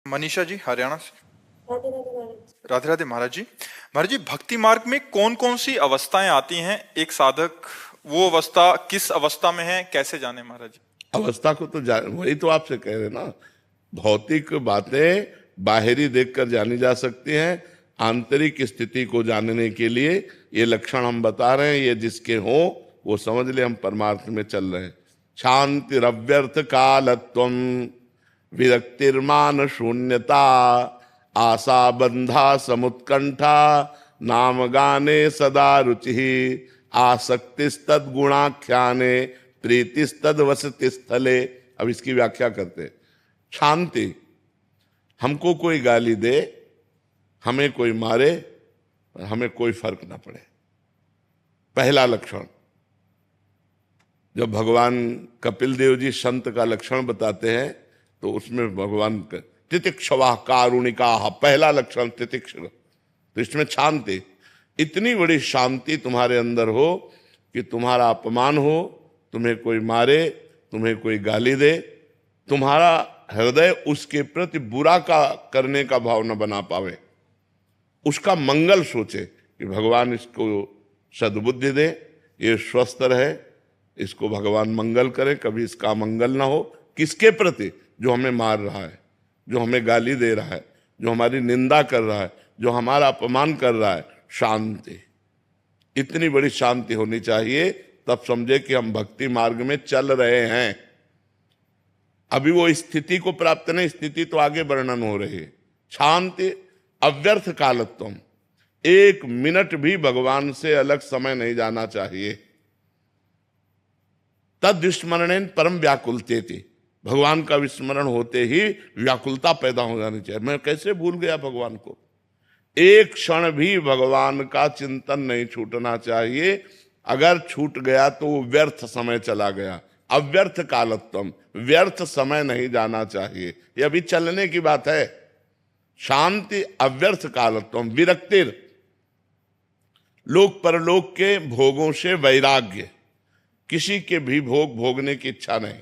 मनीषा जी, हरियाणा से। राधे राधे महाराज। राधे राधे महाराज जी। महाराज जी, भक्ति मार्ग में कौन कौन सी अवस्थाएं आती हैं? एक साधक वो अवस्था किस अवस्था में है, कैसे जाने महाराज जी? अवस्था को तो वही तो आपसे कह रहे ना, भौतिक बातें बाहरी देखकर जानी जा सकती हैं। आंतरिक स्थिति को जानने के लिए ये लक्षण हम बता रहे हैं, ये जिसके हो वो समझ ले हम परमार्थ में चल रहे हैं। शांतिरव्यर्थ कालत्वम, विरक्तिर्मान शून्यता, आशा बंधा समुत्कंठा, नाम गाने सदा रुचि, आसक्तिस्तद गुणाख्याने, प्रीतिस्तद वसति स्थले। अब इसकी व्याख्या करते हैं। शांति, हमको कोई गाली दे, हमें कोई मारे, हमें कोई फर्क ना पड़े, पहला लक्षण। जब भगवान कपिल देव जी संत का लक्षण बताते हैं तो उसमें भगवान तितिक्षवा कारुणिका, पहला लक्षण तितिक्ष। तो इसमें शांति, इतनी बड़ी शांति तुम्हारे अंदर हो कि तुम्हारा अपमान हो, तुम्हें कोई मारे, तुम्हें कोई गाली दे, तुम्हारा हृदय उसके प्रति बुरा का करने का भाव न बना पावे, उसका मंगल सोचे कि भगवान इसको सद्बुद्धि दे, ये स्वस्थ रहे, इसको भगवान मंगल करे, कभी इसका मंगल ना हो। किसके प्रति? जो हमें मार रहा है, जो हमें गाली दे रहा है, जो हमारी निंदा कर रहा है, जो हमारा अपमान कर रहा है। शांति, इतनी बड़ी शांति होनी चाहिए, तब समझे कि हम भक्ति मार्ग में चल रहे हैं। अभी वो स्थिति को प्राप्त नहीं, स्थिति तो आगे वर्णन हो रही है। शांति अव्यर्थ कालत्वम, एक मिनट भी भगवान से अलग समय नहीं जाना चाहिए। तद विस्मरणेन परम व्याकुलते थी, भगवान का विस्मरण होते ही व्याकुलता पैदा हो जानी चाहिए। मैं कैसे भूल गया भगवान को? एक क्षण भी भगवान का चिंतन नहीं छूटना चाहिए। अगर छूट गया तो वो व्यर्थ समय चला गया। अव्यर्थ कालत्वम, व्यर्थ समय नहीं जाना चाहिए। ये अभी चलने की बात है। शांति अव्यर्थ कालत्वम, विरक्तिर, लोक परलोक के भोगों से वैराग्य, किसी के भी भोग भोगने की इच्छा नहीं।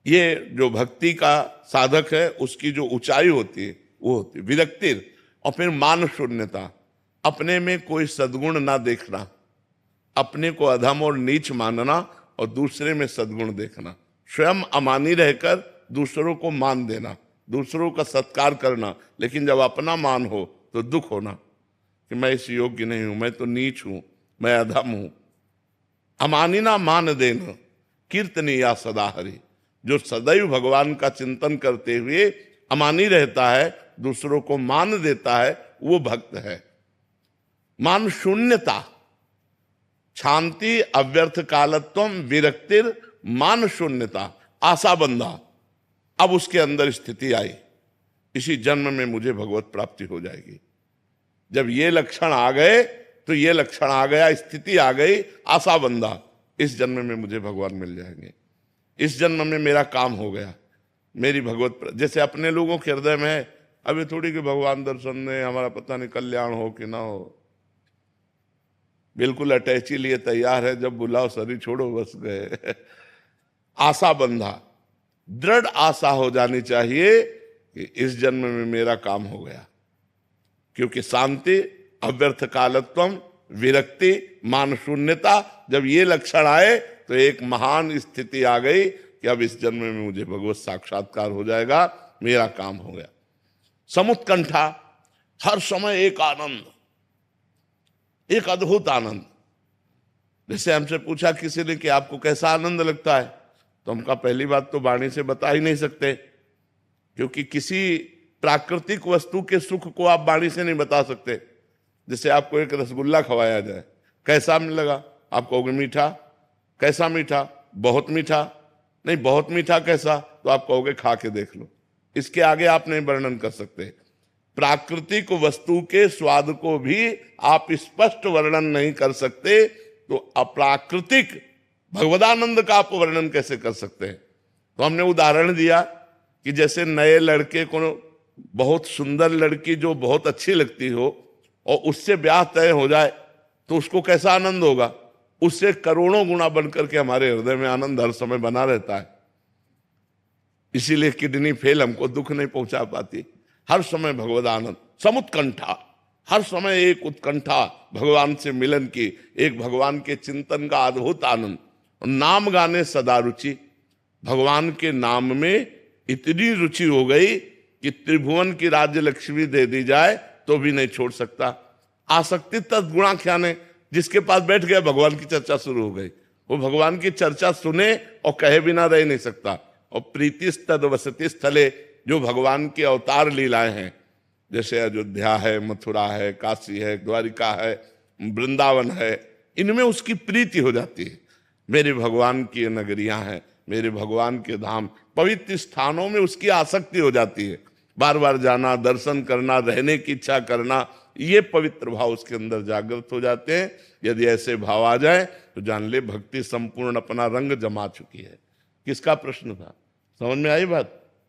ये जो भक्ति का साधक है उसकी जो ऊंचाई होती है वो होती है विरक्तिर। और फिर मान शून्यता, अपने में कोई सद्गुण ना देखना, अपने को अधम और नीच मानना और दूसरे में सद्गुण देखना, स्वयं अमानी रहकर दूसरों को मान देना, दूसरों का सत्कार करना, लेकिन जब अपना मान हो तो दुख होना कि मैं इस योग्य नहीं हूं, मैं तो नीच हूं, मैं अधम हूं। अमानिना मान देना, कीर्तनीया सदा हरि, जो सदैव भगवान का चिंतन करते हुए अमानी रहता है, दूसरों को मान देता है, वो भक्त है। मान शून्यता, शांति अव्यर्थ कालत्वम, विरक्तिर, मान शून्यता, आशा बंधा। अब उसके अंदर स्थिति आई, इसी जन्म में मुझे भगवत प्राप्ति हो जाएगी। जब ये लक्षण आ गए तो ये लक्षण आ गया, स्थिति आ गई, आशा बंधा, इस जन्म में मुझे भगवान मिल जाएंगे, इस जन्म में मेरा काम हो गया, मेरी भगवत। जैसे अपने लोगों के हृदय में अभी थोड़ी कि भगवान दर्शन ने हमारा पता नहीं कल्याण हो कि ना हो, बिल्कुल अटैची लिए तैयार है, जब बुलाओ शरीर छोड़ो बस गए। आशा बंधा, दृढ़ आशा हो जानी चाहिए कि इस जन्म में मेरा काम हो गया। क्योंकि शांति अव्यर्थ कालत्वम, विरक्ति, मान शून्यता, जब ये लक्षण आए तो एक महान स्थिति आ गई कि अब इस जन्म में मुझे भगवत साक्षात्कार हो जाएगा, मेरा काम हो गया। समुत्कंठा, हर समय एक आनंद, एक अद्भुत आनंद। जैसे हमसे पूछा किसी ने कि आपको कैसा आनंद लगता है, तो हम कहा पहली बात तो वाणी से बता ही नहीं सकते, क्योंकि किसी प्राकृतिक वस्तु के सुख को आप वाणी से नहीं बता सकते। जैसे आपको एक रसगुल्ला खवाया जाए, कैसा लगा? आप कहोगे मीठा। कैसा मीठा? बहुत मीठा। नहीं, बहुत मीठा कैसा? तो आप कहोगे खा के देख लो। इसके आगे आप नहीं वर्णन कर सकते। प्राकृतिक वस्तु के स्वाद को भी आप स्पष्ट वर्णन नहीं कर सकते, तो अप्राकृतिक भगवदानंद का आप वर्णन कैसे कर सकते हैं? तो हमने उदाहरण दिया कि जैसे नए लड़के को बहुत सुंदर लड़की जो बहुत अच्छी लगती हो और उससे ब्याह तय हो जाए तो उसको कैसा आनंद होगा? उससे करोड़ों गुना बनकर के हमारे हृदय में आनंद हर समय बना रहता है। इसीलिए किडनी फेल हमको दुख नहीं पहुंचा पाती। हर समय भगवद आनंद, समुत्कंठा, हर समय एक उत्कंठा भगवान से मिलन की, एक भगवान के चिंतन का अद्भुत आनंद। नाम गाने सदा रुचि, भगवान के नाम में इतनी रुचि हो गई कि त्रिभुवन की राज्य लक्ष्मी दे दी जाए तो भी नहीं छोड़ सकता। आसक्ति तद्गुणाख्याने, जिसके पास बैठ गया भगवान की चर्चा शुरू हो गई, वो भगवान की चर्चा सुने और कहे बिना रह नहीं सकता। और प्रीतिस तद वसति स्थले, जो भगवान की अवतार लीलाएं हैं, जैसे अयोध्या है, मथुरा है, काशी है, द्वारिका है, वृंदावन है, इनमें उसकी प्रीति हो जाती है। मेरे भगवान की नगरियां हैं, मेरे भगवान के धाम, पवित्र स्थानों में उसकी आसक्ति हो जाती है। बार बार जाना, दर्शन करना, रहने की इच्छा करना, ये पवित्र भाव उसके अंदर जागृत हो जाते हैं। यदि ऐसे भाव आ जाए तो जान ले भक्ति संपूर्ण अपना रंग जमा चुकी है। किसका प्रश्न था, समझ में आई बात?